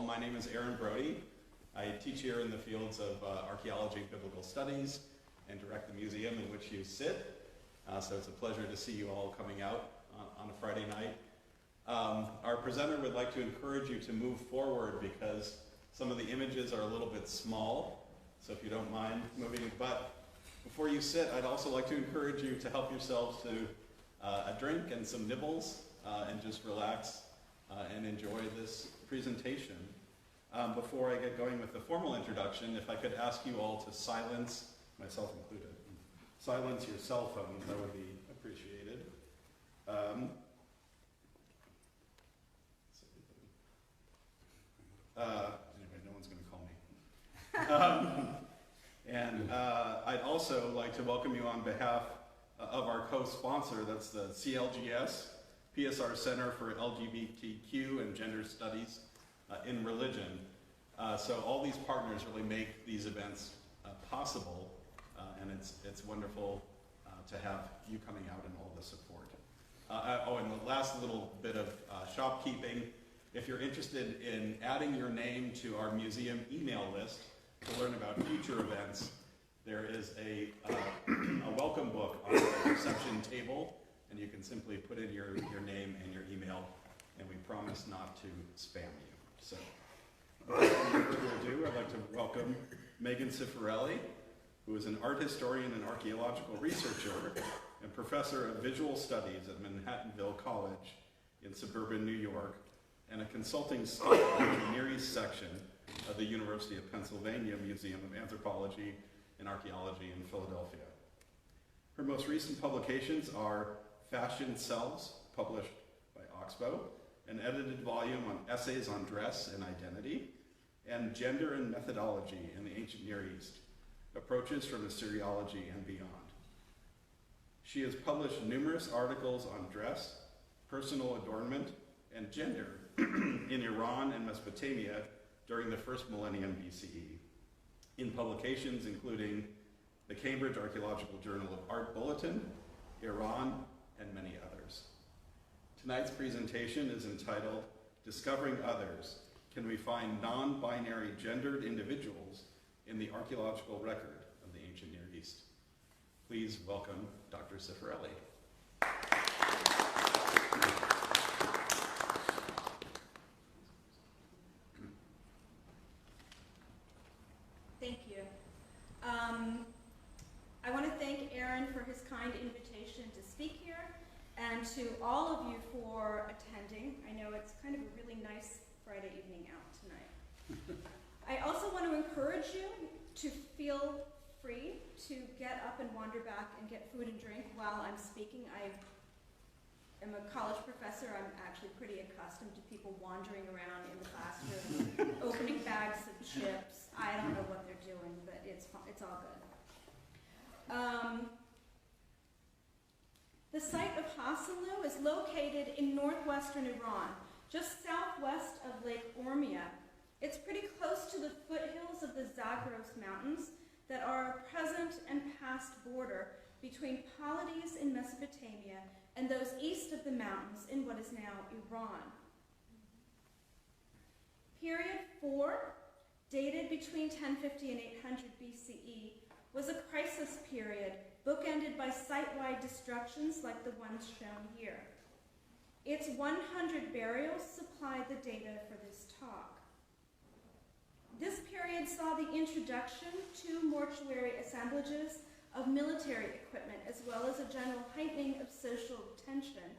my name is Aaron Brody. I teach here in the fields of archaeology and biblical studies and direct the museum in which you sit. So it's a pleasure to see you all coming out on a Friday night. Our presenter would like to encourage you to move forward because some of the images are a little bit small, so if you don't mind moving. But before you sit, I'd also like to encourage you to help yourselves to a drink and some nibbles and just relax and enjoy this presentation. Before I get going with the formal introduction, if I could ask you all to silence, myself included, silence your cell phones, that would be appreciated. Anyway, no one's going to call me. And I'd also like to welcome you on behalf of our co-sponsor, that's the CLGS, PSR Center for LGBTQ and Gender Studies in Religion. So all these partners really make these events possible, and it's wonderful to have you coming out and all the support. And the last little bit of shopkeeping, if you're interested in adding your name to our museum email list to learn about future events, there is a welcome book on the reception table, and you can simply put in your name and your email, and we promise not to spam you. So, without further ado, I'd like to welcome Megan Ciferelli, who is an art historian and archaeological researcher and professor of visual studies at Manhattanville College in suburban New York, and a consulting scholar in the Near East section of the University of Pennsylvania Museum of Anthropology and Archaeology in Philadelphia. Her most recent publications are Fashion Selves, published by Oxbow, an edited volume on essays on dress and identity, and Gender and Methodology in the Ancient Near East, approaches from Assyriology and beyond. She has published numerous articles on dress, personal adornment, and gender in Iran and Mesopotamia during the first millennium BCE, in publications including the Cambridge Archaeological Journal of Art Bulletin, Iran, and many others. Tonight's presentation is entitled, Discovering Others, Can We Find Non-Binary Gendered Individuals in the Archaeological Record of the Ancient Near East? Please welcome Dr. Ciferelli. Thank you. I want to thank Aaron for his kind invitation to speak here, and to all of you for attending. I know it's kind of a really nice Friday evening out tonight. I also want to encourage you to feel free to get up and wander back and get food and drink while I'm speaking. I am a college professor. I'm actually pretty accustomed to people wandering around in the classroom, opening bags of chips. I don't know what they're doing, but it's all good. The site of Haselu is located in northwestern Iran, just southwest of Lake Urmia. It's pretty close to the foothills of the Zagros Mountains that are a present and past border between polities in Mesopotamia and those east of the mountains in what is now Iran. Period 4, dated between 1050 and 800 BCE, was a crisis period bookended by site-wide destructions like the ones shown here. Its 100 burials supply the data for this talk. This period saw the introduction to mortuary assemblages of military equipment, as well as a general heightening of social tension,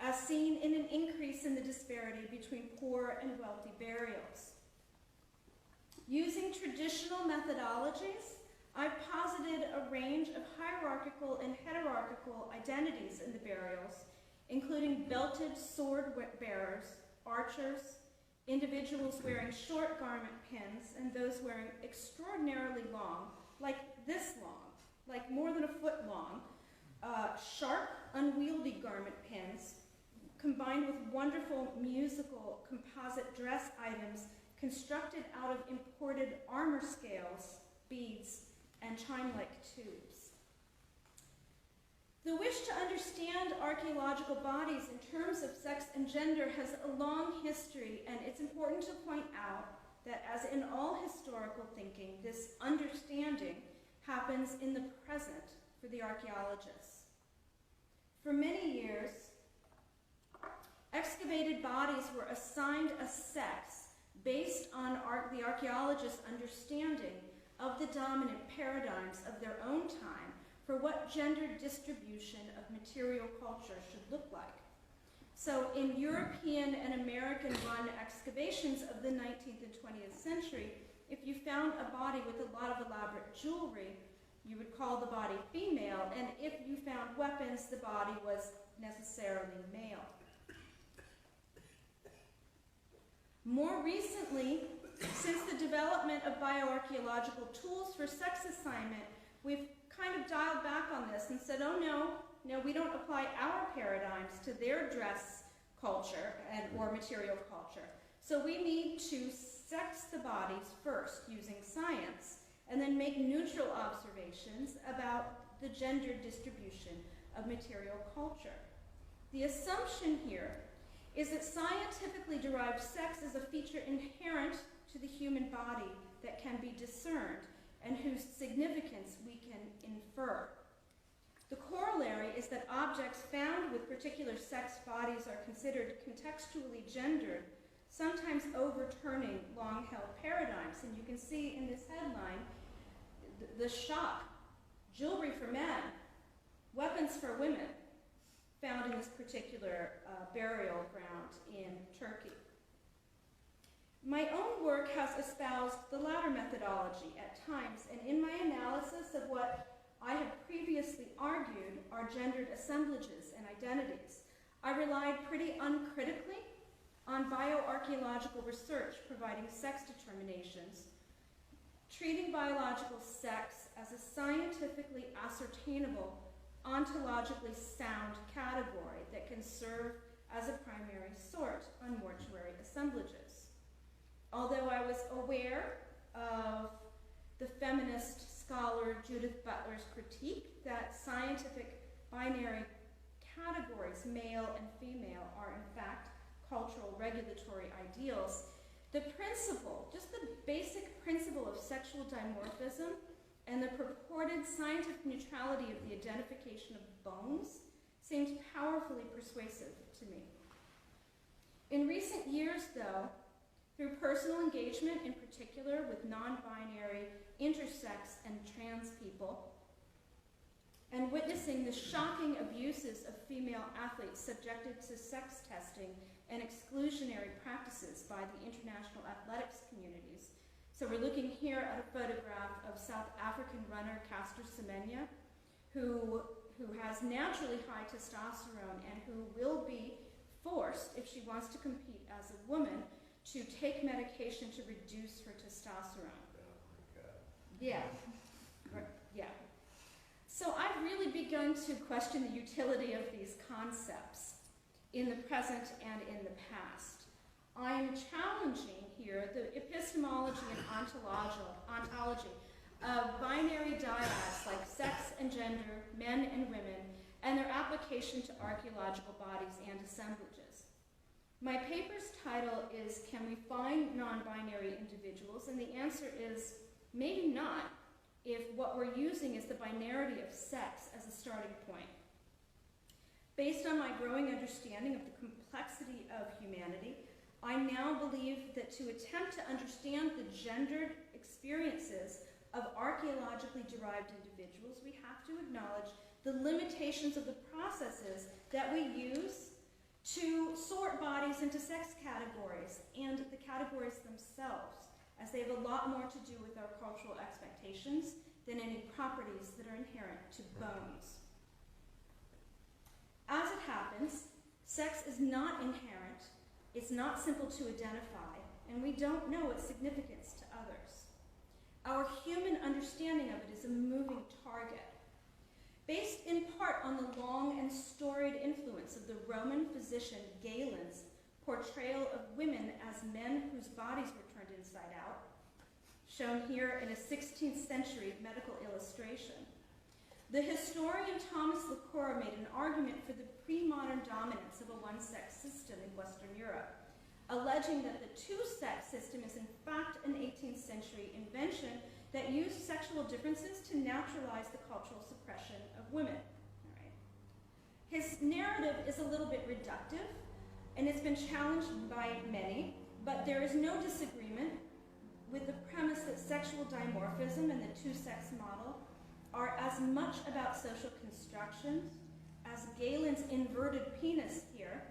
as seen in an increase in the disparity between poor and wealthy burials. Using traditional methodologies, I've posited a range of hierarchical and heterarchical identities in the burials, including belted sword bearers, archers, individuals wearing short garment pins, and those wearing extraordinarily long, like this long, like more than a foot long, sharp, unwieldy garment pins, combined with wonderful musical composite dress items constructed out of imported armor scales, beads, and chime-like tubes. The wish to understand archaeological bodies in terms of sex and gender has a long history, and it's important to point out that, as in all historical thinking, this understanding happens in the present for the archaeologists. For many years, excavated bodies were assigned a sex based on the archaeologists' understanding of the dominant paradigms of their own time for what gendered distribution of material culture should look like. So in European and American-run excavations of the 19th and 20th century, if you found a body with a lot of elaborate jewelry, you would call the body female, and if you found weapons, the body was necessarily male. More recently, since the development of bioarchaeological tools for sex assignment, we've kind of dialed back on this and said, oh no, we don't apply our paradigms to their dress culture or material culture. So we need to sex the bodies first using science, and then make neutral observations about the gender distribution of material culture. The assumption here is that scientifically derived sex is a feature inherent to the human body that can be discerned and whose significance we can infer. The corollary is that objects found with particular sex bodies are considered contextually gendered, sometimes overturning long-held paradigms. And you can see in this headline the shock: jewelry for men, weapons for women, found in this particular burial ground in Turkey. My own work has espoused the latter methodology at times, and in my analysis of what I have previously argued are gendered assemblages and identities, I relied pretty uncritically on bioarchaeological research providing sex determinations, treating biological sex as a scientifically ascertainable, ontologically sound category that can serve as a primary sort on mortuary assemblages. Although I was aware of the feminist scholar Judith Butler's critique that scientific binary categories, male and female, are in fact cultural regulatory ideals, the principle, just the basic principle of sexual dimorphism and the purported scientific neutrality of the identification of bones seemed powerfully persuasive to me. In recent years, though, through personal engagement, in particular with non-binary, intersex, and trans people, and witnessing the shocking abuses of female athletes subjected to sex testing and exclusionary practices by the international athletics communities. So we're looking here at a photograph of South African runner Caster Semenya, who has naturally high testosterone and who will be forced, if she wants to compete as a woman, to take medication to reduce her testosterone. Oh my God. Yeah. Yeah. So I've really begun to question the utility of these concepts in the present and in the past. I am challenging here the epistemology and ontology of binary dyads like sex and gender, men and women, and their application to archaeological bodies and assemblages. My paper's title is, Can We Find Non-Binary Individuals? And the answer is maybe not, if what we're using is the binarity of sex as a starting point. Based on my growing understanding of the complexity of humanity, I now believe that to attempt to understand the gendered experiences of archaeologically derived individuals, we have to acknowledge the limitations of the processes that we use to sort bodies into sex categories and the categories themselves, as they have a lot more to do with our cultural expectations than any properties that are inherent to bones. As it happens, sex is not inherent, it's not simple to identify, and we don't know its significance to others. Our human understanding of it is a moving target, based in part on the long and storied influence of the Roman physician Galen's portrayal of women as men whose bodies were turned inside out, shown here in a 16th century medical illustration. The historian Thomas Licora made an argument for the pre-modern dominance of a one-sex system in Western Europe, alleging that the two-sex system is in fact an 18th century invention that used sexual differences to naturalize the cultural suppression of women. All right. His narrative is a little bit reductive, and it's been challenged by many, but there is no disagreement with the premise that sexual dimorphism and the two-sex model are as much about social constructions as Galen's inverted penis here,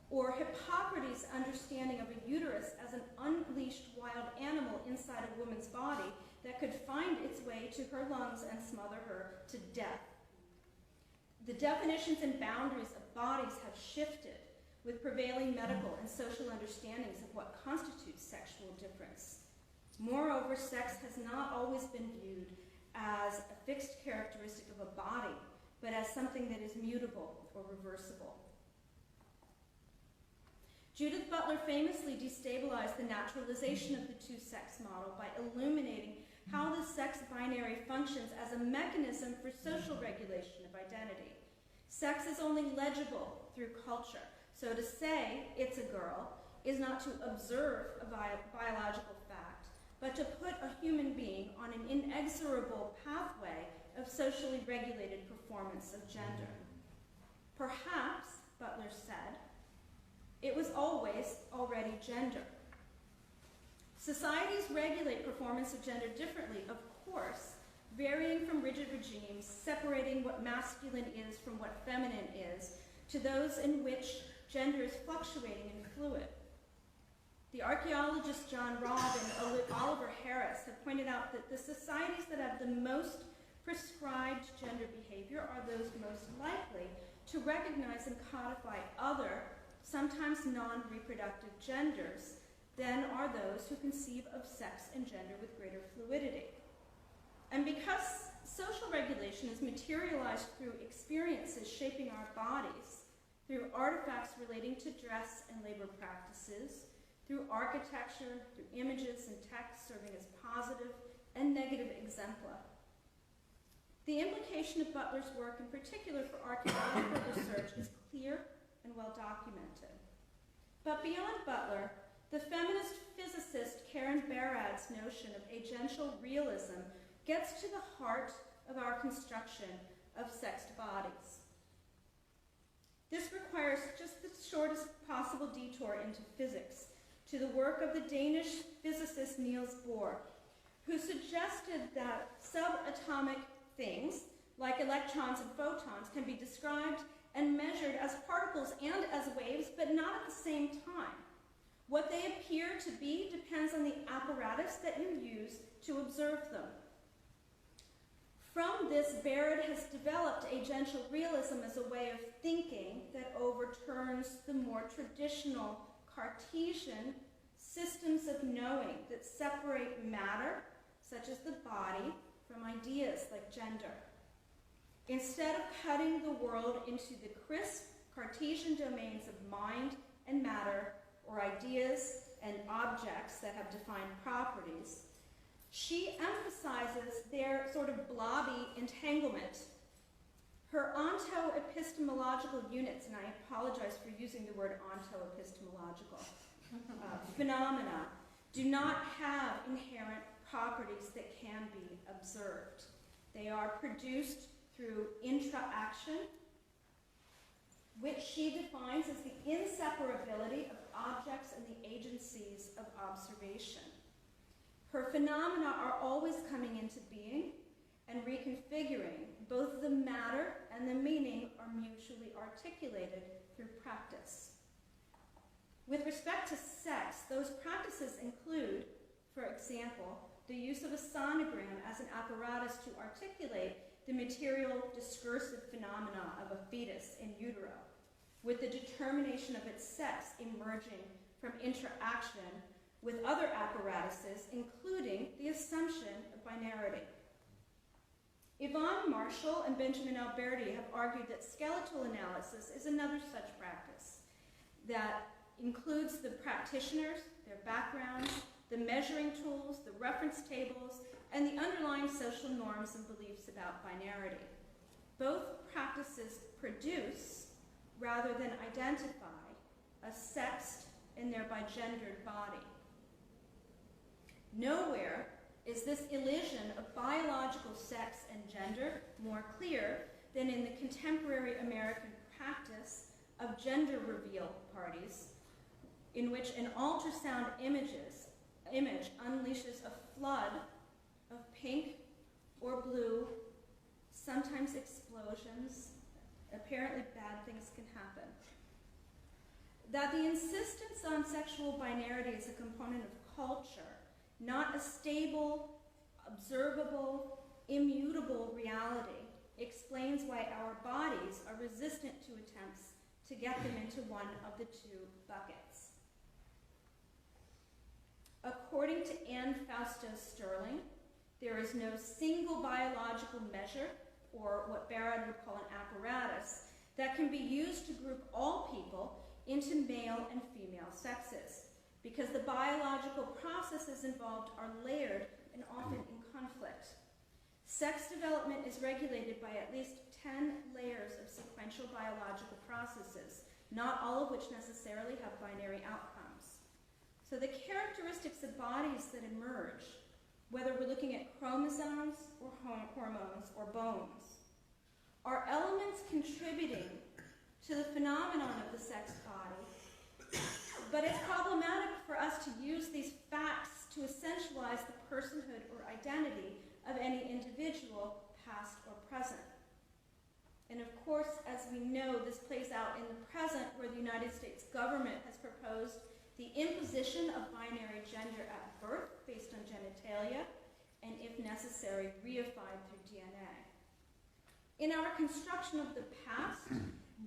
or Hippocrates' understanding of a uterus as an unleashed wild animal inside a woman's body that could find its way to her lungs and smother her to death. The definitions and boundaries of bodies have shifted with prevailing medical and social understandings of what constitutes sexual difference. Moreover, sex has not always been viewed as a fixed characteristic of a body, but as something that is mutable or reversible. Judith Butler famously destabilized the naturalization of the two-sex model by illuminating how the sex binary functions as a mechanism for social regulation of identity. Sex is only legible through culture, so to say it's a girl is not to observe a biological fact, but to put a human being on an inexorable pathway of socially regulated performance of gender. Perhaps, Butler said, it was always already gender. Societies regulate performance of gender differently, of course, varying from rigid regimes, separating what masculine is from what feminine is, to those in which gender is fluctuating and fluid. The archaeologists John Robb and Oliver Harris have pointed out that the societies that have the most prescribed gender behavior are those most likely to recognize and codify other, sometimes non-reproductive genders than are those who conceive of sex and gender with greater fluidity. And because social regulation is materialized through experiences shaping our bodies, through artifacts relating to dress and labor practices, through architecture, through images and text serving as positive and negative exempla. The implication of Butler's work, in particular for archaeological research, is clear and well documented. But beyond Butler, the feminist physicist Karen Barad's notion of agential realism gets to the heart of our construction of sexed bodies. This requires just the shortest possible detour into physics, to the work of the Danish physicist Niels Bohr, who suggested that subatomic things, like electrons and photons, can be described and measured as particles and as waves, but not at the same time. What they appear to be depends on the apparatus that you use to observe them. From this, Barad has developed agential realism as a way of thinking that overturns the more traditional Cartesian systems of knowing that separate matter, such as the body, from ideas like gender. Instead of cutting the world into the crisp Cartesian domains of mind and matter, or ideas and objects that have defined properties, she emphasizes their sort of blobby entanglement. Her onto-epistemological units, and I apologize for using the word onto-epistemological, phenomena do not have inherent properties that can be observed. They are produced through intra-action, which she defines as the inseparability of objects and the agencies of observation. Her phenomena are always coming into being and reconfiguring. Both the matter and the meaning are mutually articulated through practice. With respect to sex, those practices include, for example, the use of a sonogram as an apparatus to articulate the material discursive phenomena of a fetus in utero, with the determination of its sex emerging from interaction with other apparatuses, including the assumption of binarity. Yvonne Marshall and Benjamin Alberti have argued that skeletal analysis is another such practice that includes the practitioners, their backgrounds, the measuring tools, the reference tables, and the underlying social norms and beliefs about binarity. both practices produce, rather than identify, a sexed and thereby gendered body. Nowhere is this elision of biological sex and gender more clear than in the contemporary American practice of gender reveal parties, in which an ultrasound image unleashes a flood of pink or blue, sometimes explosions. Apparently bad things can happen. That the insistence on sexual binarity is a component of culture, not a stable, observable, immutable reality, explains why our bodies are resistant to attempts to get them into one of the two buckets. According to Anne Fausto Sterling, there is no single biological measure, or what Barrett would call an apparatus, that can be used to group all people into male and female sexes, because the biological processes involved are layered and often in conflict. Sex development is regulated by at least 10 layers of sequential biological processes, not all of which necessarily have binary outcomes. So the characteristics of bodies that emerge, whether we're looking at chromosomes or hormones or bones, are elements contributing to the phenomenon of the sex body, but it's problematic for us to use these facts to essentialize the personhood or identity of any individual, past or present. And of course, as we know, this plays out in the present, where the United States government has proposed the imposition of binary gender at birth based on genitalia, and if necessary, reified through DNA. In our construction of the past,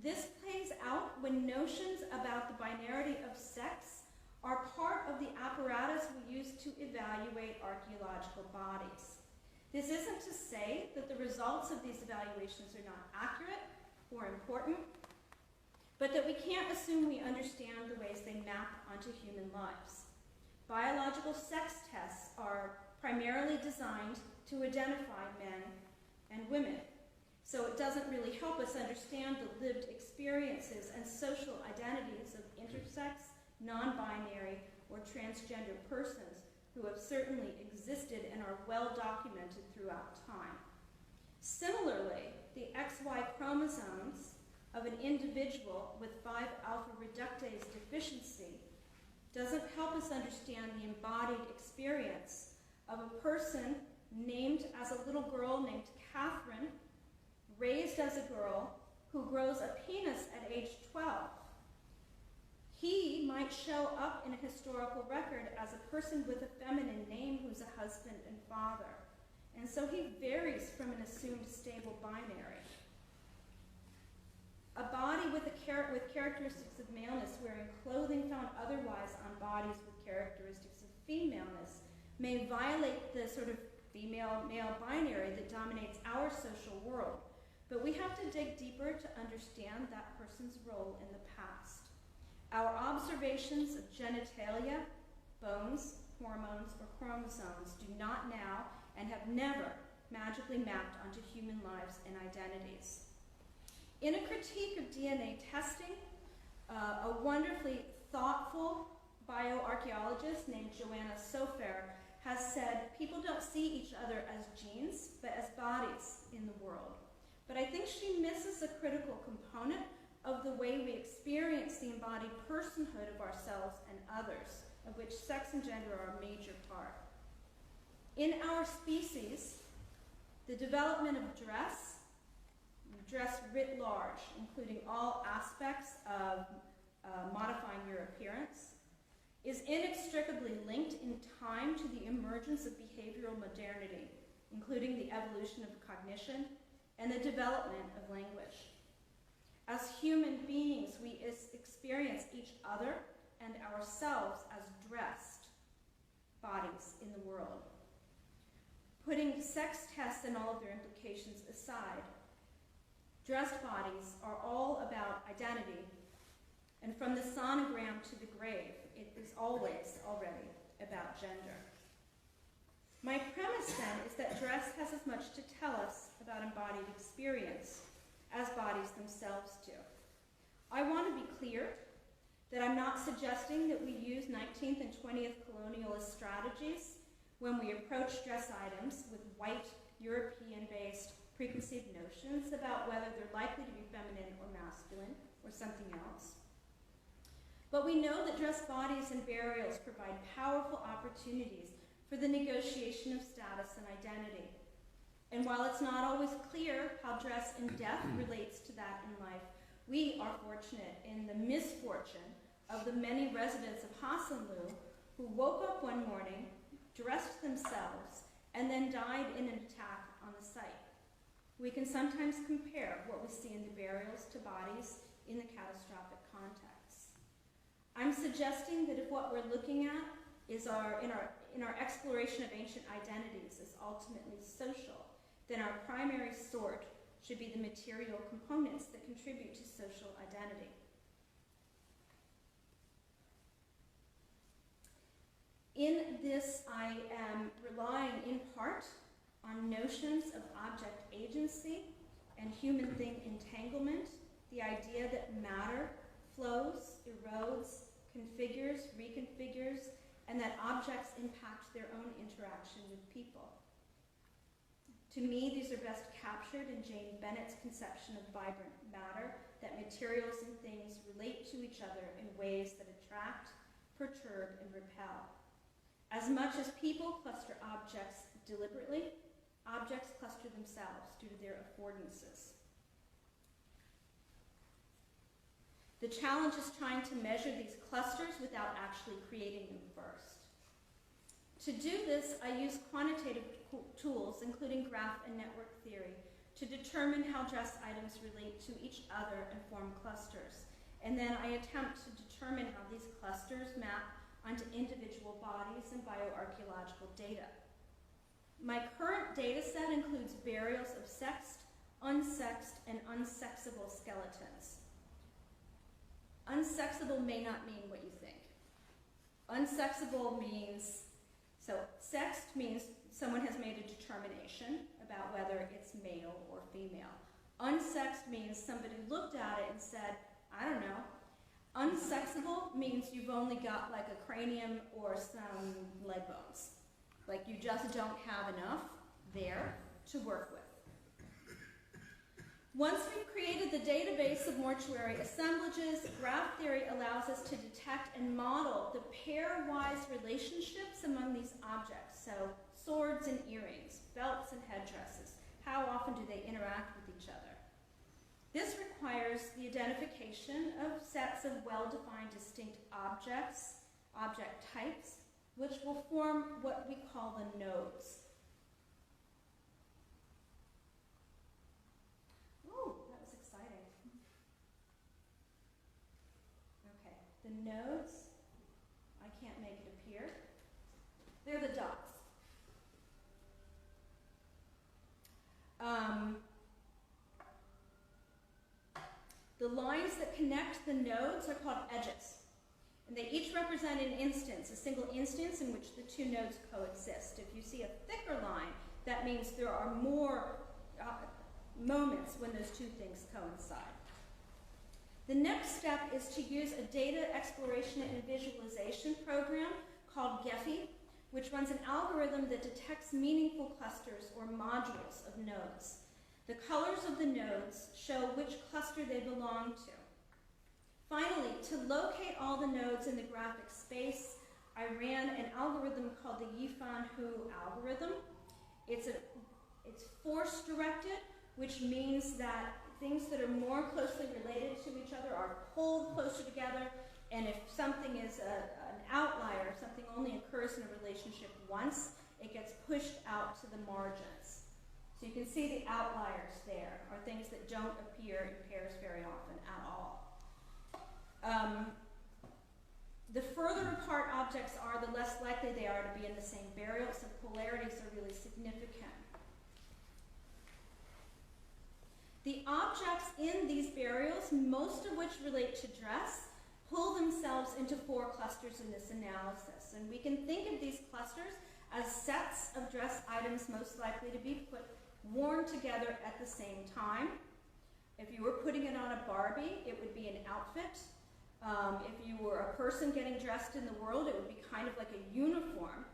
this plays out when notions about the binarity of sex are part of the apparatus we use to evaluate archaeological bodies. This isn't to say that the results of these evaluations are not accurate or important, but that we can't assume we understand the ways they map onto human lives. Biological sex tests are primarily designed to identify men and women, so it doesn't really help us understand the lived experiences and social identities of intersex, non-binary, or transgender persons who have certainly existed and are well documented throughout time. Similarly, the XY chromosomes of an individual with 5-alpha reductase deficiency doesn't help us understand the embodied experience of a person named as a little girl named Catherine, raised as a girl, who grows a penis at age 12. He might show up in a historical record as a person with a feminine name who's a husband and father. And so he varies from an assumed stable binary. A body with characteristics of maleness wearing clothing found otherwise on bodies with characteristics of femaleness may violate the sort of female-male binary that dominates our social world. But we have to dig deeper to understand that person's role in the past. Our observations of genitalia, bones, hormones, or chromosomes do not now and have never magically mapped onto human lives and identities. In a critique of DNA testing, a wonderfully thoughtful bioarchaeologist named Joanna Sofer has said, people don't see each other as genes, but as bodies in the world. But I think she misses a critical component of the way we experience the embodied personhood of ourselves and others, of which sex and gender are a major part. In our species, the development of dress writ large, including all aspects of modifying your appearance, is inextricably linked in time to the emergence of behavioral modernity, including the evolution of cognition and the development of language. As human beings, we experience each other and ourselves as dressed bodies in the world. Putting sex tests and all of their implications aside, dressed bodies are all about identity, and from the sonogram to the grave, it is always already about gender. My premise then is that dress has as much to tell us about embodied experience as bodies themselves do. I want to be clear that I'm not suggesting that we use 19th and 20th colonialist strategies when we approach dress items with white, European-based preconceived notions about whether they're likely to be feminine or masculine or something else. But we know that dress bodies and burials provide powerful opportunities for the negotiation of status and identity. And while it's not always clear how dress and death relates to that in life, we are fortunate in the misfortune of the many residents of Hassanlu who woke up one morning, dressed themselves, and then died in an attack on the site. We can sometimes compare what we see in the burials to bodies in the catastrophic context. I'm suggesting that if what we're looking at is in our exploration of ancient identities is ultimately social, then our primary sort should be the material components that contribute to social identity. In this, I am relying in part on notions of object agency and human-thing entanglement, the idea that matter flows, erodes, configures, reconfigures, and that objects impact their own interaction with people. To me, these are best captured in Jane Bennett's conception of vibrant matter, that materials and things relate to each other in ways that attract, perturb, and repel. As much as people cluster objects deliberately, objects cluster themselves due to their affordances. The challenge is trying to measure these clusters without actually creating them first. To do this, I use quantitative tools, including graph and network theory, to determine how dress items relate to each other and form clusters. And then I attempt to determine how these clusters map onto individual bodies and bioarchaeological data. My current data set includes burials of sexed, unsexed, and unsexable skeletons. Unsexable may not mean what you think. Unsexable means, so sexed means someone has made a determination about whether it's male or female. Unsexed means somebody looked at it and said, I don't know. Unsexable means you've only got like a cranium or some leg bones. Like you just don't have enough there to work with. Once we've created the database of mortuary assemblages, graph theory allows us to detect and model the pairwise relationships among these objects. So swords and earrings, belts and headdresses. How often do they interact with each other? This requires the identification of sets of well-defined distinct objects, object types, which will form what we call the nodes. Oh, that was exciting. Okay, the nodes, I can't make it appear. They're the dots. The lines that connect the nodes are called edges, and they each represent an instance, a single instance in which the two nodes coexist. If you see a thicker line, that means there are more moments when those two things coincide. The next step is to use a data exploration and visualization program called Gephi, which runs an algorithm that detects meaningful clusters or modules of nodes. The colors of the nodes show which cluster they belong to. Finally, to locate all the nodes in the graphic space, I ran an algorithm called the Yifan-Hu algorithm. It's force-directed, which means that things that are more closely related to each other are pulled closer together, and if something is an outlier, something only occurs in a relationship once, it gets pushed out to the margins. So you can see the outliers there are things that don't appear in pairs very often at all. The further apart objects are, the less likely they are to be in the same burial, so polarities are really significant. The objects in these burials, most of which relate to dress, pull themselves into four clusters in this analysis. And we can think of these clusters as sets of dress items most likely to be worn together at the same time. If you were putting it on a Barbie, it would be an outfit. If you were a person getting dressed in the world, it would be kind of like a uniform.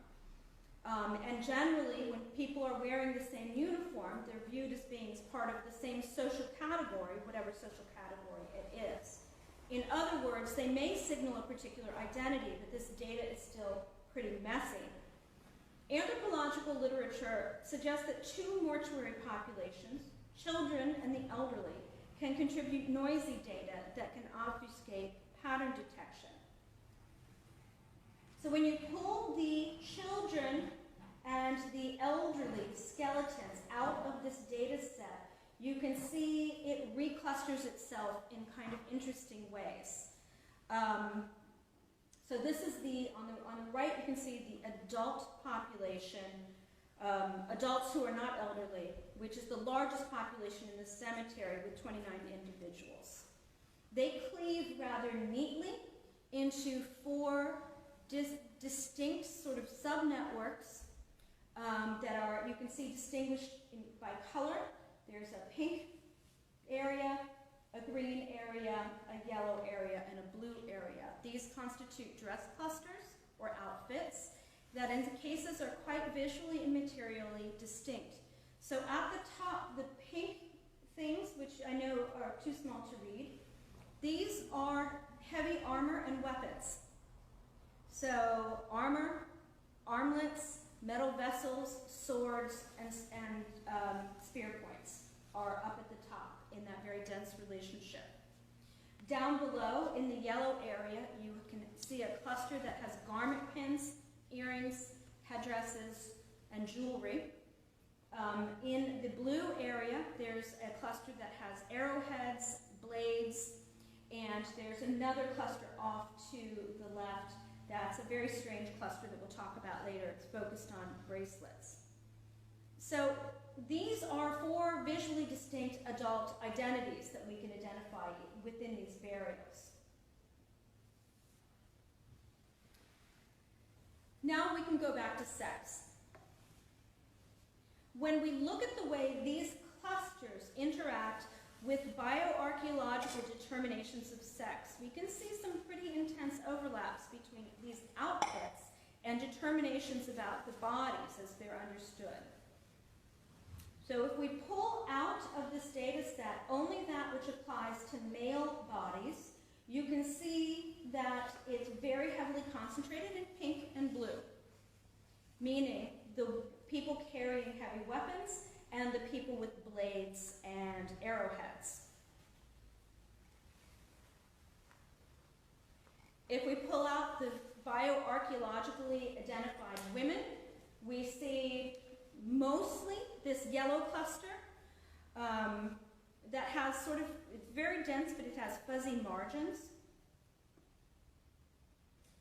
And generally, when people are wearing the same uniform, they're viewed as being part of the same social category, whatever social category it is. In other words, they may signal a particular identity, but this data is still pretty messy. Anthropological literature suggests that two mortuary populations, children and the elderly, can contribute noisy data that can obfuscate pattern detection. So when you pull the children and the elderly skeletons out of this data set, you can see it reclusters itself in kind of interesting ways. So this is on the right, you can see the adult population, adults who are not elderly, which is the largest population in the cemetery with 29 individuals. They cleave rather neatly into four distinct sort of sub-networks that are, you can see, distinguished by color. There's a pink area, a green area, a yellow area, and a blue area. These constitute dress clusters, or outfits, that in cases are quite visually and materially distinct. So at the top, the pink things, which I know are too small to read, these are heavy armor and weapons. So armor, armlets, metal vessels, swords, and spear points are up at the top in that very dense relationship. Down below, in the yellow area, you can see a cluster that has garment pins, earrings, headdresses, and jewelry. In the blue area, there's a cluster that has arrowheads, blades, and there's another cluster off to the left that's a very strange cluster that we'll talk about later. It's focused on bracelets. So these are four visually distinct adult identities that we can identify within these burials. Now we can go back to sex. When we look at the way these clusters interact with bioarchaeological determinations of sex, we can see some pretty intense overlaps between these outfits and determinations about the bodies as they're understood. So if we pull out of this data set only that which applies to male bodies, you can see that it's very heavily concentrated in pink and blue, meaning the people carrying heavy weapons and the people with blades and arrowheads. If we pull out the bioarchaeologically identified women, we see mostly this yellow cluster that has sort of, it's very dense, but it has fuzzy margins.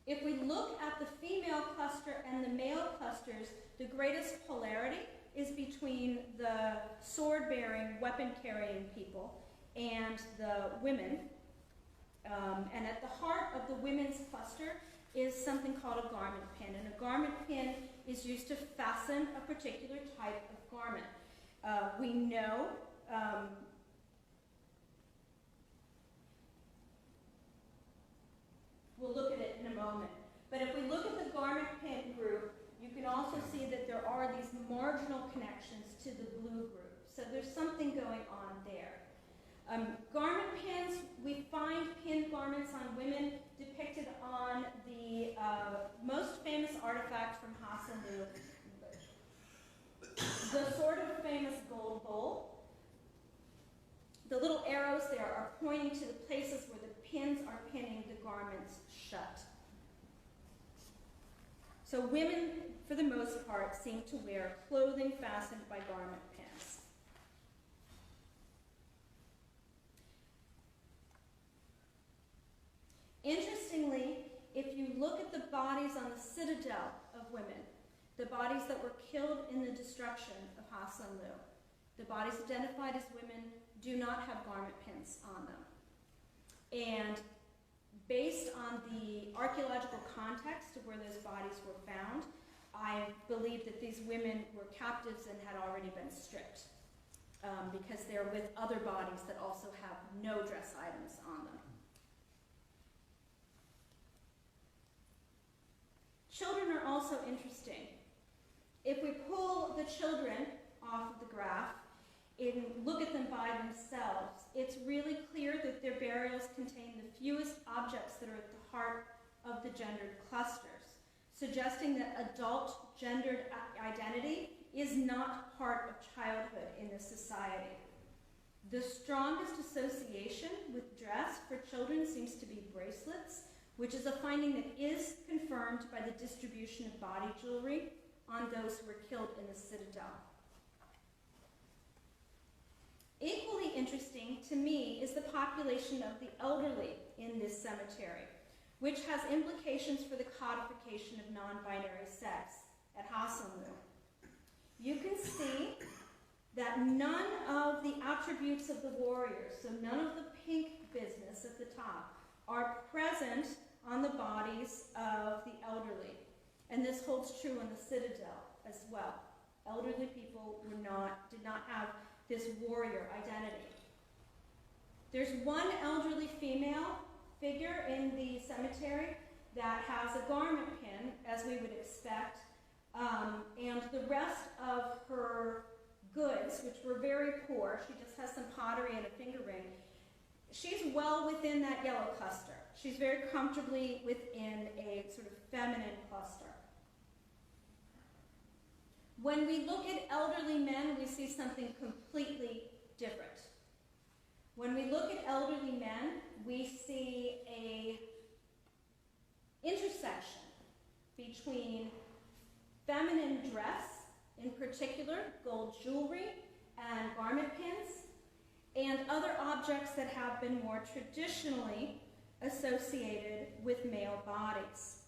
If we look at the female cluster and the male clusters, the greatest polarity is between the sword-bearing, weapon-carrying people and the women. And at the heart of the women's cluster is something called a garment pin. And a garment pin is used to fasten a particular type of garment. We know we'll look at it in a moment. But if we look at the garment pin group, you can also see that there are these marginal connections to the blue group. So there's something going on there. Garment pins, we find pinned garments on women depicted on the most famous artifact from Hassanlu, the sort of famous gold bowl. The little arrows there are pointing to the places where the pins are pinning the garments shut. So women, for the most part, seem to wear clothing fastened by garment pins. Interestingly, if you look at the bodies on the citadel of women, the bodies that were killed in the destruction of Hassanlu, the bodies identified as women do not have garment pins on them. And based on the archaeological context of where those bodies were found, I believe that these women were captives and had already been stripped because they're with other bodies that also have no dress items on them. Children are also interesting. If we pull the children off of the graph and look at them by themselves, it's really clear that their burials contain the fewest objects that are at the heart of the gendered clusters, suggesting that adult gendered identity is not part of childhood in this society. The strongest association with dress for children seems to be bracelets, which is a finding that is confirmed by the distribution of body jewelry on those who were killed in the citadel. Equally interesting to me is the population of the elderly in this cemetery, which has implications for the codification of non-binary sex at Hasanlu. You can see that none of the attributes of the warriors, so none of the pink business at the top, are present on the bodies of the elderly. And this holds true in the citadel as well. Elderly people did not have this warrior identity. There's one elderly female figure in the cemetery that has a garment pin, as we would expect, and the rest of her goods, which were very poor, she just has some pottery and a finger ring, she's well within that yellow cluster. She's very comfortably within a sort of feminine cluster. When we look at elderly men, we see something completely different. When we look at elderly men, we see an intersection between feminine dress, in particular gold jewelry and garment pins, and other objects that have been more traditionally associated with male bodies.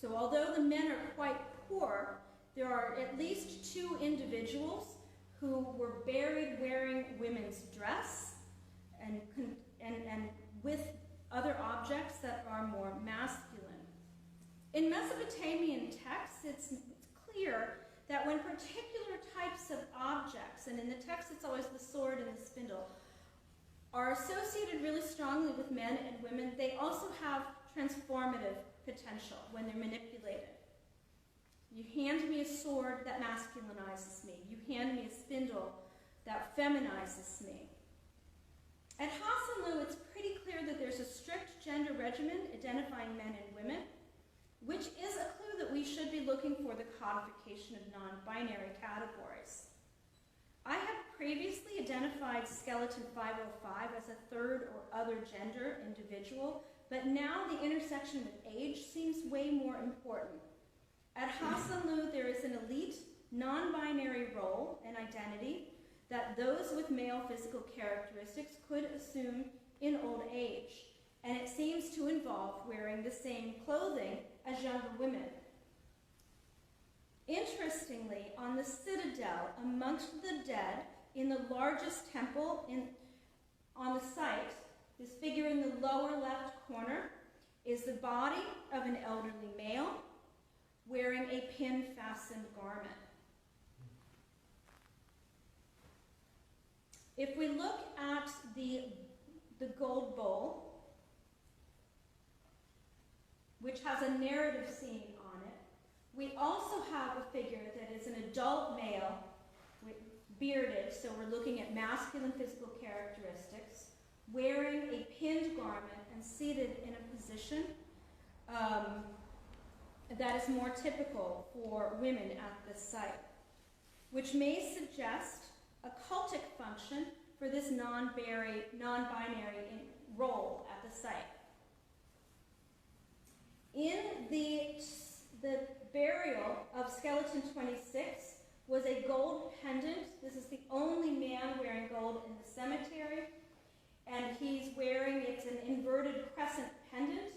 So although the men are quite poor, there are at least two individuals who were buried wearing women's dress and with other objects that are more masculine. In Mesopotamian texts, it's clear that when particular types of objects, and in the text it's always the sword and the spindle, are associated really strongly with men and women, they also have transformative potential when they're manipulated. You hand me a sword, that masculinizes me. You hand me a spindle, that feminizes me. At Hasanlu, it's pretty clear that there's a strict gender regimen identifying men and women, which is a clue that we should be looking for the codification of non-binary categories. I have previously identified skeleton 505 as a third or other gender individual, but now the intersection with age seems way more important. At Hasanlu, there is an elite, non-binary role and identity that those with male physical characteristics could assume in old age, and it seems to involve wearing the same clothing as younger women. Interestingly, on the citadel, amongst the dead, in the largest temple on the site, this figure in the lower left corner is the body of an elderly male wearing a pin-fastened garment. If we look at the gold bowl, which has a narrative scene on it, we also have a figure that is an adult male, bearded, so we're looking at masculine physical characteristics, wearing a pinned garment and seated in a position that is more typical for women at this site, which may suggest a cultic function for this non-binary role at the site. In the burial of skeleton 26 was a gold pendant. This is the only man wearing gold in the cemetery, and he's wearing, it's an inverted crescent pendant,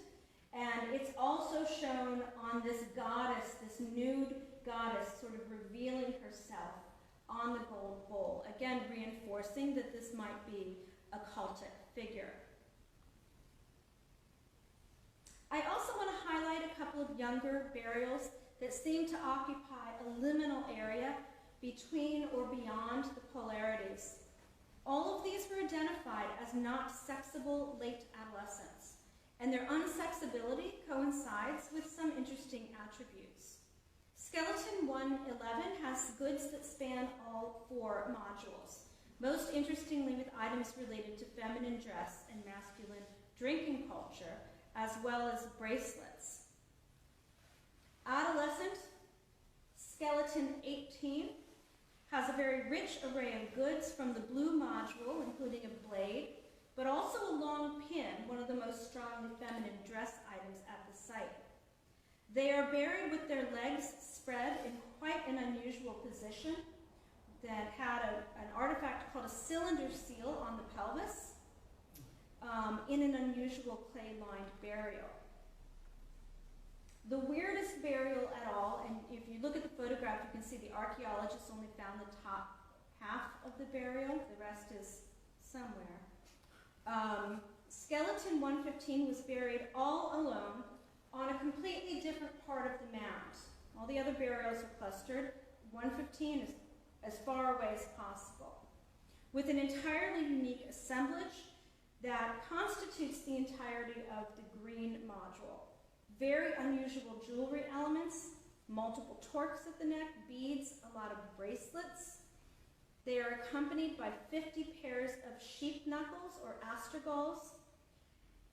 and it's also shown on this goddess, this nude goddess, sort of revealing herself on the gold bowl, again reinforcing that this might be a cultic figure. I also want to highlight a couple of younger burials that seem to occupy a liminal area between or beyond the polarities. All of these were identified as not sexable late adolescents, and their unsexability coincides with some interesting attributes. Skeleton 111 has goods that span all 4 modules, most interestingly with items related to feminine dress and masculine drinking culture, as well as bracelets. Adolescent skeleton 18 has a very rich array of goods from the blue module, including a blade, but also a long pin, one of the most strongly feminine dress items at the site. They are buried with their legs spread in quite an unusual position that had an artifact called a cylinder seal on the pelvis in an unusual clay-lined burial. The weirdest burial at all, and if you look at the photograph, you can see the archaeologists only found the top half of the burial. The rest is somewhere. Skeleton 115 was buried all alone on a completely different part of the mound. All the other burials are clustered. 115 is as far away as possible, with an entirely unique assemblage that constitutes the entirety of the green module. Very unusual jewelry elements, multiple torques at the neck, beads, a lot of bracelets. They are accompanied by 50 pairs of sheep knuckles or astragals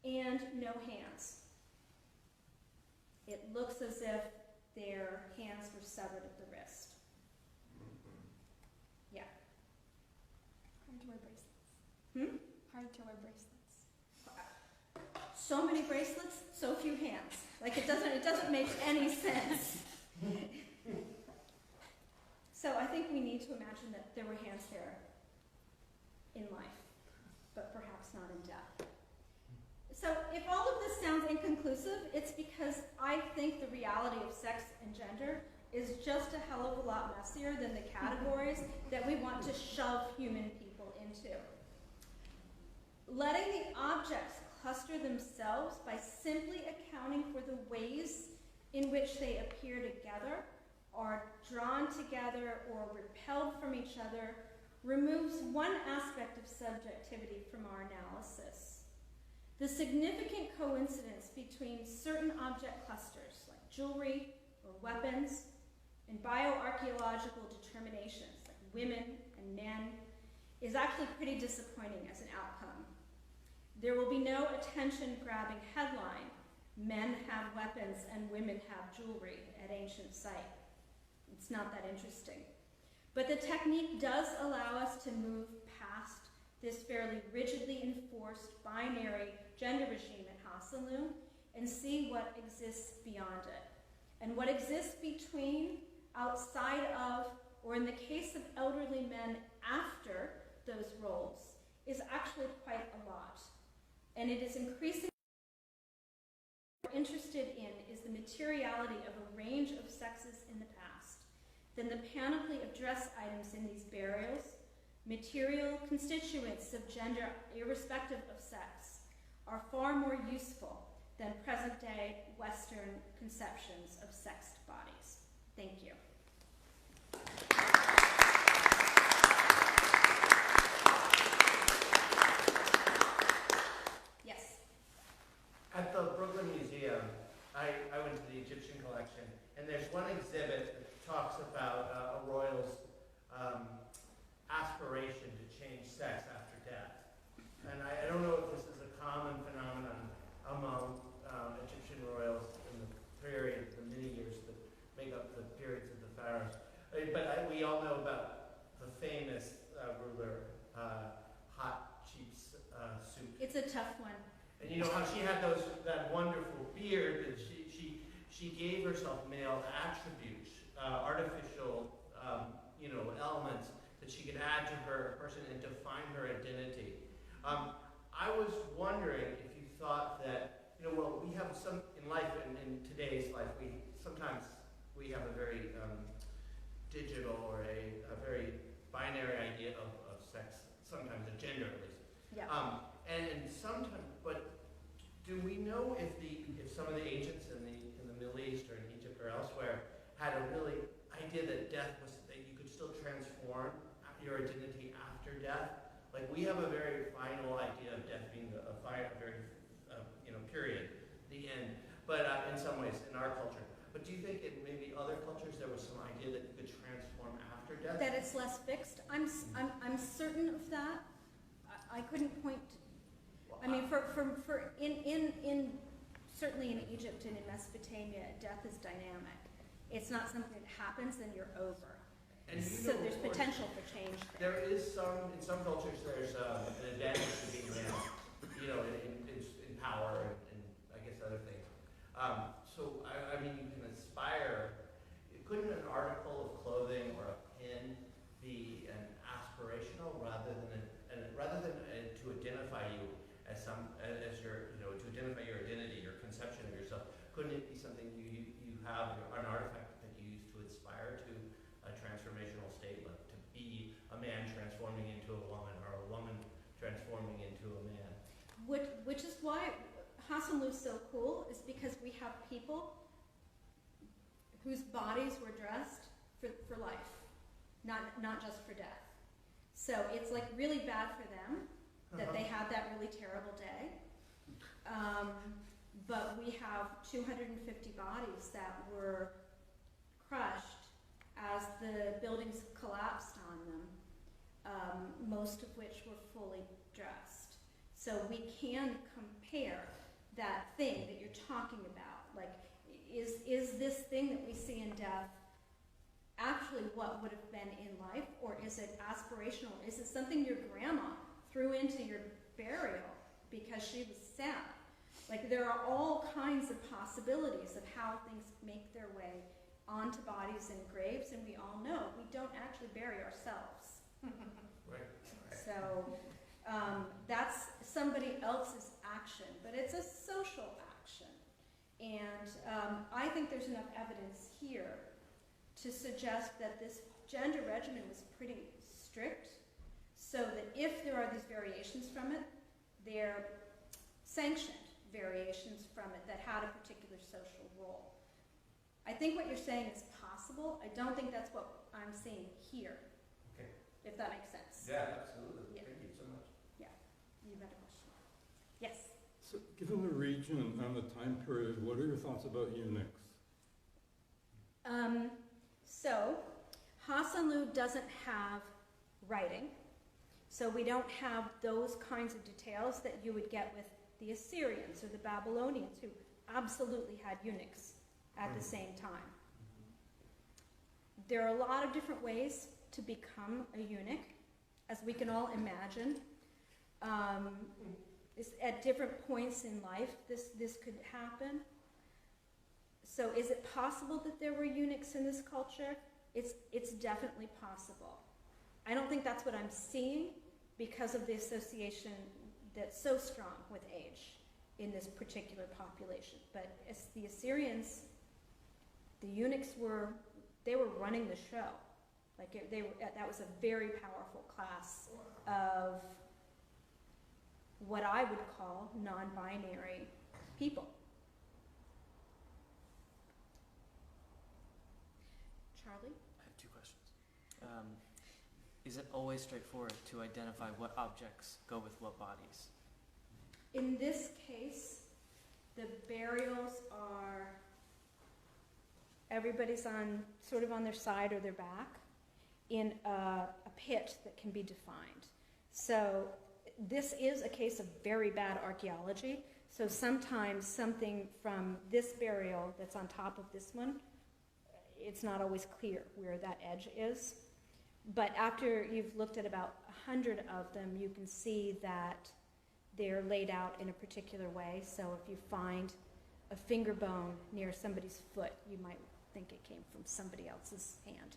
and no hands. It looks as if their hands were severed at the wrist. Yeah. Hard to wear bracelets. Hard to wear bracelets. So many bracelets, so few hands. Like it doesn't make any sense. So I think we need to imagine that there were hands there in life, but perhaps not in death. So if all of this sounds inconclusive, it's because I think the reality of sex and gender is just a hell of a lot messier than the categories that we want to shove human people into. Letting the objects cluster themselves by simply accounting for the ways in which they appear together, are drawn together, or repelled from each other removes one aspect of subjectivity from our analysis. The significant coincidence between certain object clusters, like jewelry or weapons, and bioarchaeological determinations, like women and men, is actually pretty disappointing as an outcome. There will be no attention-grabbing headline, men have weapons and women have jewelry at ancient site. It's not that interesting. But the technique does allow us to move past this fairly rigidly enforced binary gender regime at Hasselum and see what exists beyond it. And what exists between, outside of, or in the case of elderly men after those roles, is actually quite a lot. And it is increasingly what we're interested in is the materiality of a range of sexes in the past. Then the panoply of dress items in these burials, material constituents of gender irrespective of sex, are far more useful than present-day Western conceptions of sexed bodies. Thank you. Yes? At the Brooklyn Museum, I went to the Egyptian collection, and there's one exhibit that talks about a royal's aspiration to change sex after death. And I don't know if this is a common phenomenon among Egyptian royals in the period, the many years that make up the periods of the pharaohs. But we all know about the famous ruler, Hatshepsut. It's a tough one. And you know how she had that wonderful beard, and she gave herself male attributes, artificial elements that she could add to her person and define her identity. I was wondering if you thought that, we have some in life, in today's life, sometimes we have a very digital or a very binary idea of sex, sometimes a gender at least. Yeah. And sometimes, but do we know if some of the ancients in the Middle East or in Egypt or elsewhere had a really idea that death was, that you could still transform your identity after death. Like we have a very final idea of death being a very, period, the end. But in some ways, in our culture. But do you think in maybe other cultures there was some idea that you could transform after death? That it's less fixed. I'm certain of that. I couldn't point. I mean, certainly in Egypt and in Mesopotamia, death is dynamic. It's not something that happens and you're over. And so there's potential for change there. There is in some cultures, there's an advantage to being male, in power and I guess other things. So I mean, you can aspire. Couldn't an article of clothing or a pin be an aspirational rather than to identify you as your to identify your identity, your conception of yourself? Couldn't it be something you have an artifact that you use to aspire to a transformational state, like to be a man transforming into a woman or a woman transforming into a man? Which is why Hasanlu's so cool, is because we have people whose bodies were dressed for life, not just for death. So it's like really bad for them that they had that really terrible day. But we have 250 bodies that were crushed as the buildings collapsed on them, most of which were fully dressed. So we can compare that thing that you're talking about. Like, is this thing that we see in death actually what would have been in life, or is it aspirational? Is it something your grandma threw into your burial because she was sad? Like, there are all kinds of possibilities of how things make their way onto bodies and graves, and we all know we don't actually bury ourselves. Right. So that's somebody else's action, but it's a social action. And I think there's enough evidence here to suggest that this gender regimen was pretty strict, so that if there are these variations from it, they're sanctioned variations from it that had a particular social role. I think what you're saying is possible. I don't think that's what I'm seeing here. Okay. If that makes sense. Yeah, absolutely. Yeah. Thank you so much. Yeah. You had a question. Yes. So, given the region and the time period, what are your thoughts about eunuchs? So, Hasanlu doesn't have writing, so we don't have those kinds of details that you would get with the Assyrians or the Babylonians, who absolutely had eunuchs at the same time. There are a lot of different ways to become a eunuch, as we can all imagine. At different points in life, this could happen. So is it possible that there were eunuchs in this culture? It's definitely possible. I don't think that's what I'm seeing because of the association that's so strong with age in this particular population. But as the Assyrians, the eunuchs were running the show. Like that was a very powerful class of what I would call non-binary people. Charlie? I have two questions. Is it always straightforward to identify what objects go with what bodies? In this case, the burials are, everybody's sort of on their side or their back in a pit that can be defined. So this is a case of very bad archaeology. So sometimes something from this burial that's on top of this one, it's not always clear where that edge is. But after you've looked at about 100 of them, you can see that they're laid out in a particular way. So if you find a finger bone near somebody's foot, you might think it came from somebody else's hand.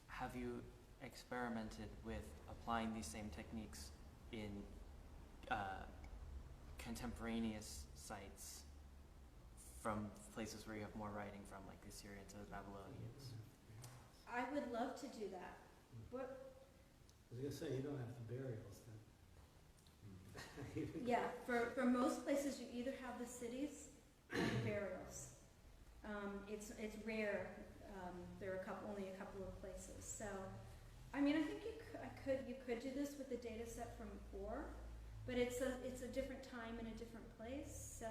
Have you experimented with applying these same techniques in contemporaneous sites from places where you have more writing from, like the Assyrians or the Babylonians? I would love to do that. What? I was going to say, you don't have the burials then. Yeah, for most places, you either have the cities or the burials. It's rare. There are only a couple of places. So, I mean, I think you could do this with the data set from 4, but it's a different time and a different place. So,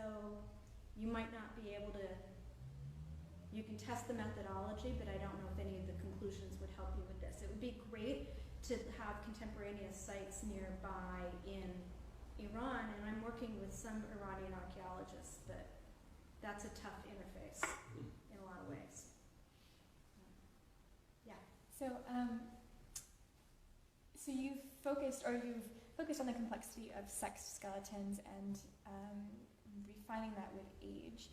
you might not be able to. You can test the methodology, but I don't know if any of the conclusions would help you with this. It would be great to have contemporaneous sites nearby in Iran, and I'm working with some Iranian archaeologists, but that's a tough interface in a lot of ways. Yeah. So, so you've focused on the complexity of sex skeletons and refining that with age.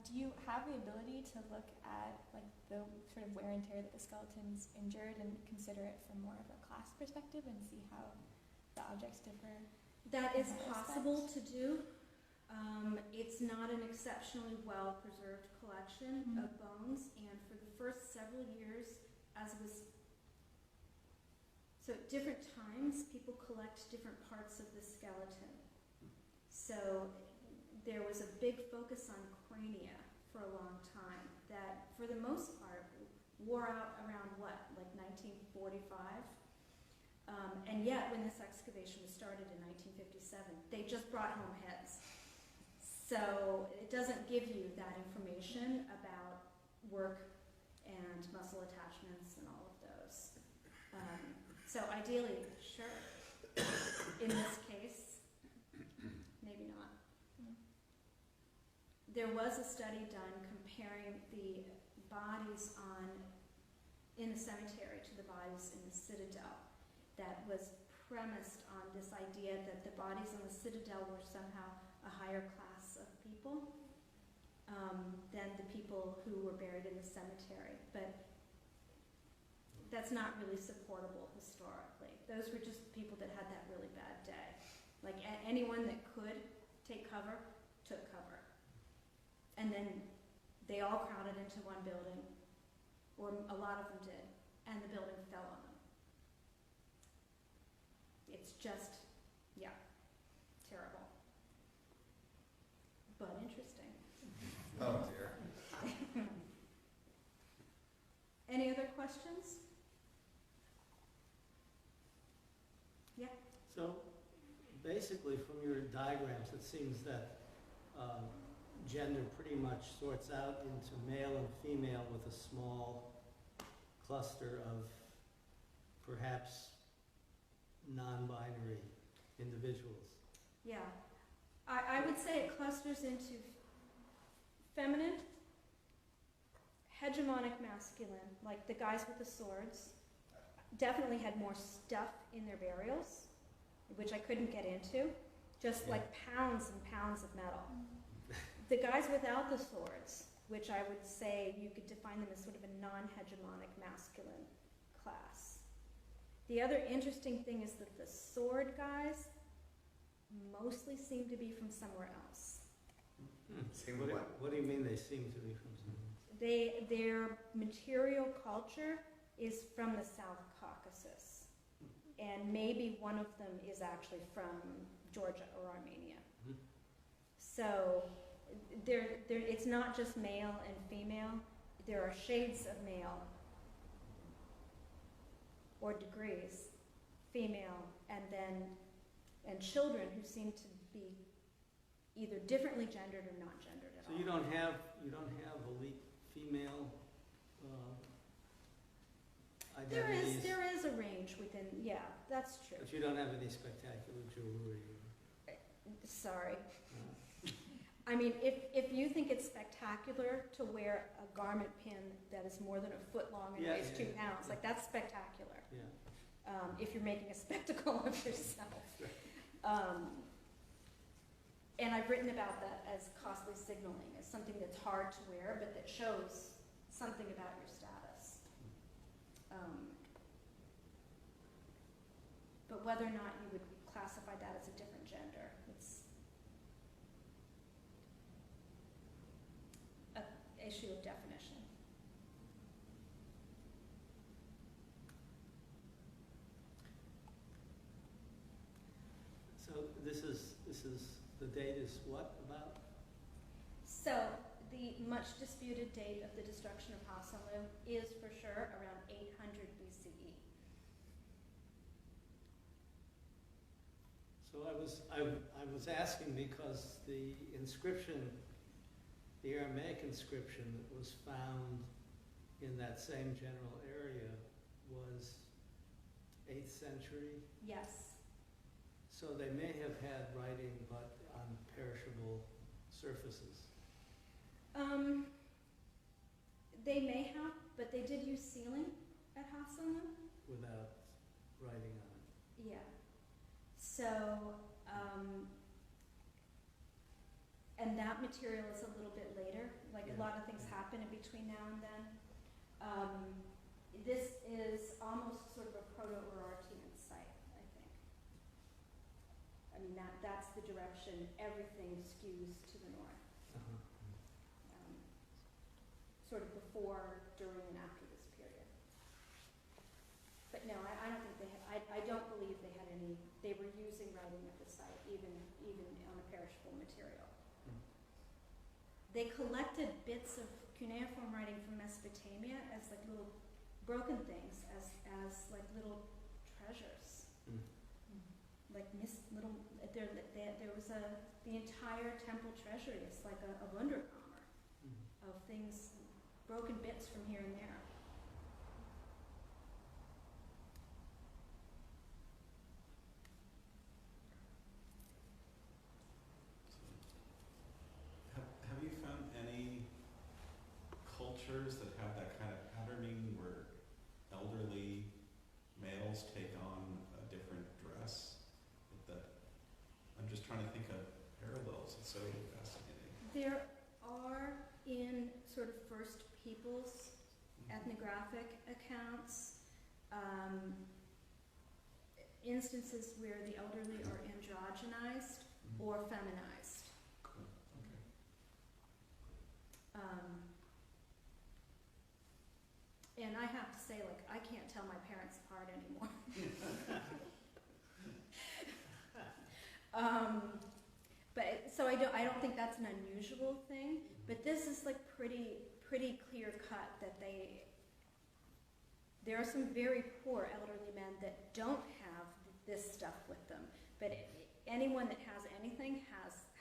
Do you have the ability to look at like the sort of wear and tear that the skeleton's endured and consider it from more of a class perspective and see how the objects differ? That is possible to do. It's not an exceptionally well-preserved collection of bones, and for the first several years, so at different times, people collect different parts of the skeleton. So there was a big focus on crania for a long time that, for the most part, wore out around what, like 1945? And yet, when this excavation was started in 1957, they just brought home heads. So it doesn't give you that information about work and muscle attachments and all of those. So ideally, sure. In this case, maybe not. There was a study done comparing the bodies in the cemetery to the bodies in the citadel that was premised on this idea that the bodies in the citadel were somehow a higher class of people than the people who were buried in the cemetery. But that's not really supportable historically. Those were just people that had that really bad day. Like anyone that could take cover, took cover. And then they all crowded into one building, or a lot of them did, and the building fell on them. It's just, yeah, terrible. But interesting. Oh dear. Any other questions? Yeah. So basically from your diagrams, it seems that gender pretty much sorts out into male and female with a small cluster of perhaps non-binary individuals. Yeah. I would say it clusters into feminine, hegemonic masculine, like the guys with the swords, definitely had more stuff in their burials, which I couldn't get into, just like pounds and pounds of metal. The guys without the swords, which I would say you could define them as sort of a non-hegemonic masculine class. The other interesting thing is that the sword guys mostly seem to be from somewhere else. What do you mean they seem to be from somewhere? Their material culture is from the South Caucasus, and maybe one of them is actually from Georgia or Armenia. So it's not just male and female. There are shades of male or degrees, female, and children who seem to be either differently gendered or not gendered at all. So you don't have elite female identities? There is a range within, yeah, that's true. But you don't have any spectacular jewelry? Sorry. I mean, if you think it's spectacular to wear a garment pin that is more than a foot long and weighs 2 pounds, like that's spectacular. Yeah. If you're making a spectacle of yourself. And I've written about that as costly signaling, as something that's hard to wear, but that shows something about your status. But whether or not you would classify that as a different gender, it's an issue of definition. So this is is what about? So, the much disputed date of the destruction of Hasemu is for sure around 800 BCE. So I was asking because the inscription, the Aramaic inscription that was found in that same general area was 8th century. Yes. So they may have had writing, but on perishable surfaces. They may have, but they did use sealing at Hasemu. Without writing on it. Yeah. So, and that material is a little bit later. Like a Yeah. lot of things happen in between now and then. This is almost sort of a proto-Urartian site, I think. I mean, that's the direction everything skews to the north. Uh-huh. Sort of before, during, and after this period. But no, I don't think they had, I don't believe they had any, they were using writing at the site, even on a perishable material. Hmm. They collected bits of cuneiform writing from Mesopotamia as like little broken things, as like little treasures. Hmm. Like there was the entire temple treasury is like a Wunderkammer Hmm. of things, broken bits from here and there. Have you found any cultures that have that kind of patterning where elderly males take on a different dress? I'm just trying to think of parallels. It's so fascinating. There are in sort of First Peoples ethnographic accounts instances where the elderly are androgenized or feminized. Cool. Okay. And I have to say, like, I can't tell my parents apart anymore. But so I don't think that's an unusual thing. But this is like pretty clear cut that there are some very poor elderly men that don't have this stuff with them. But anyone that has anything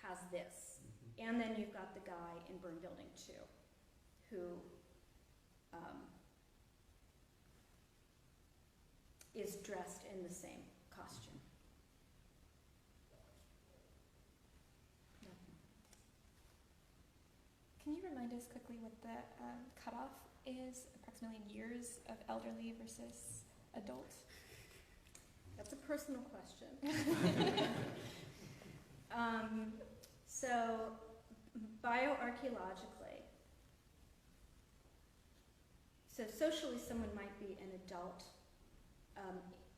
has this. And then you've got the guy in Burn Building 2, who is dressed in the same costume. Can you remind us quickly what the cutoff is, approximately in years of elderly versus adult? That's a personal question. So, bioarchaeologically, so socially someone might be an adult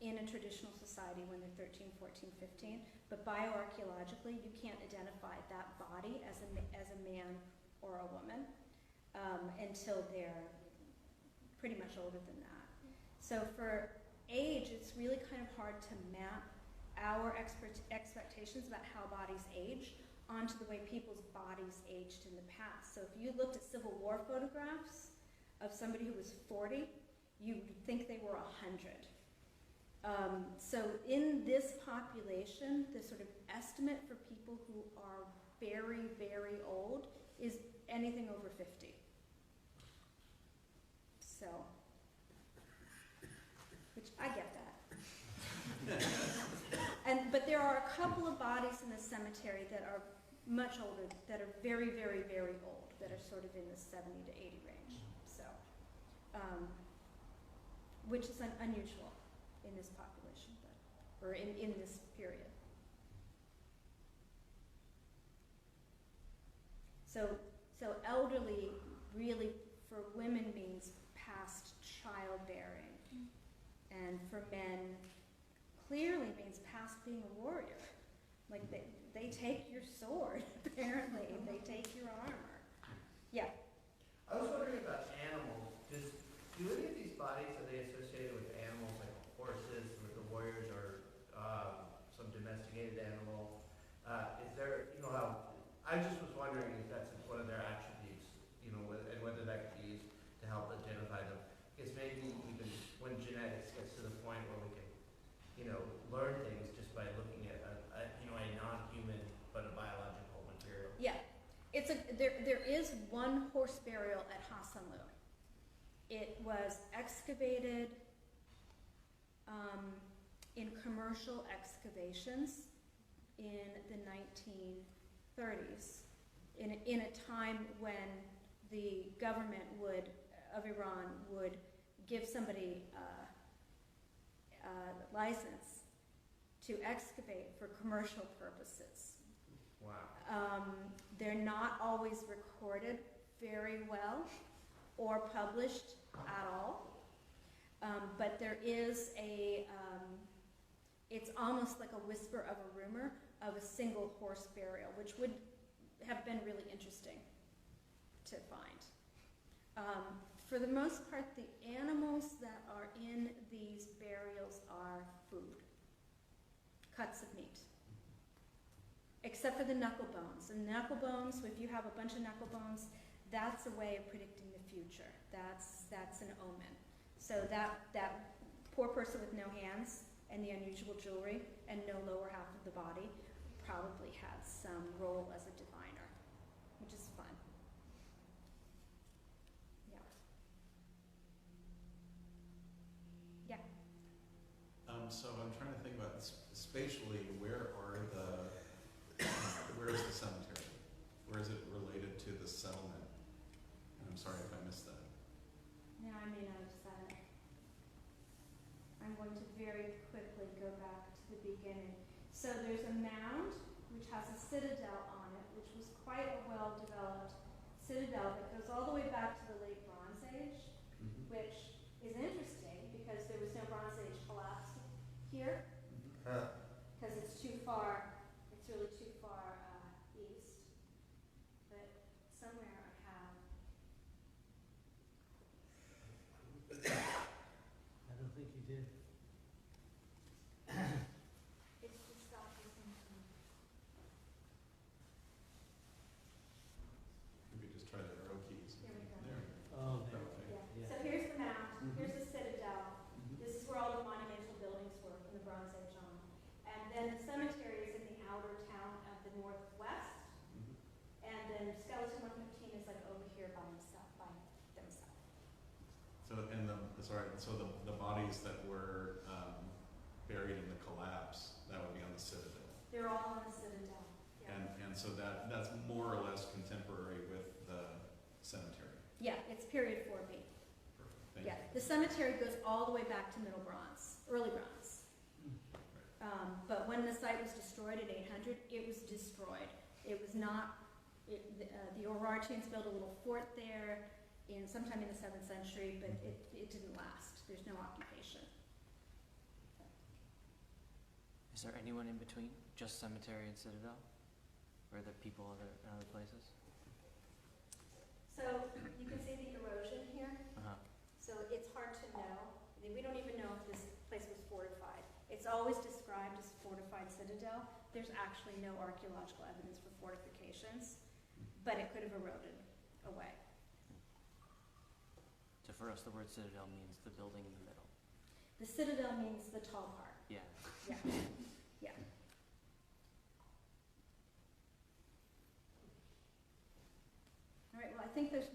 in a traditional society when they're 13, 14, 15, but bioarchaeologically you can't identify that body as a man or a woman until they're pretty much older than that. So for age, it's really kind of hard to map our expectations about how bodies age onto the way people's bodies aged in the past. So if you looked at Civil War photographs of somebody who was 40, you'd think they were 100. So in this population, the sort of estimate for people who are very, very old is anything over 50. So, which I get that. But there are a couple of bodies in the cemetery that are much older, that are very, very, very old, that are sort of in the 70 to 80 range. So, which is unusual in this population, or in this period. So elderly really for women means past childbearing, and for men clearly means past being a warrior. Like they take your sword, apparently, they take your armor. Yeah. I was wondering about animals. Do any of these bodies, are they associated with animals like horses, with the warriors, or some domesticated animal? Is there, you know how point where we can, learn things just by looking at a non-human but a biological material. Yeah, there is one horse burial at Hasanlu. It was excavated in commercial excavations in the 1930s, in a time when the government of Iran would give somebody a license to excavate for commercial purposes. Wow. They're not always recorded very well or published at all, but there is it's almost like a whisper of a rumor of a single horse burial, which would have been really interesting to find. For the most part, the animals that are in these burials are food, cuts of meat, except for the knuckle bones. And knuckle bones, if you have a bunch of knuckle bones, that's a way of predicting the future. That's an omen. So that poor person with no hands and the unusual jewelry and no lower half of the body probably had some role as a diviner, which is fun. Yeah. Yeah. So I'm trying to think about spatially, where is the cemetery? Where is it related to the settlement? And I'm sorry if I missed that. Now I may not have said it. I'm going to very quickly go back to the beginning. So there's a mound which has a citadel on it, which was quite a well-developed citadel that goes all the way back to the late Bronze Age, which is interesting because there was no Bronze Age collapse here, because it's too far, it's really too far east. But somewhere I have. I don't think you did. It's just stop listening to me. Maybe just try the arrow keys. Here we go. There we go. Oh, there. Okay. Yeah. Yeah. So here's the mound, here's the citadel. This is where all the monumental buildings were from the Bronze Age on. And then the cemetery is in the outer town of the northwest. And then skeleton 115 is like over here by themselves. So the bodies that were buried in the collapse, that would be on the citadel. They're all on the citadel. Yeah. And so that's more or less contemporary with the cemetery. Yeah, it's period 4B. Perfect. Thank Yeah, you. the cemetery goes all the way back to Middle Bronze, early Bronze. But when the site was destroyed in 800, it was destroyed. It was not, the Urartians built a little fort there sometime in the 7th century, but it didn't last. There's no occupation. Is there anyone in between? Just cemetery and citadel? Or are there people in other places? So you can see the erosion here. Uh-huh. So it's hard to know. We don't even know if this place was fortified. It's always described as fortified citadel. There's actually no archaeological evidence for fortifications, but it could have eroded away. So for us, the word citadel means the building in the middle. The citadel means the tall part. Yeah. Yeah. Yeah. All right, well, I think there's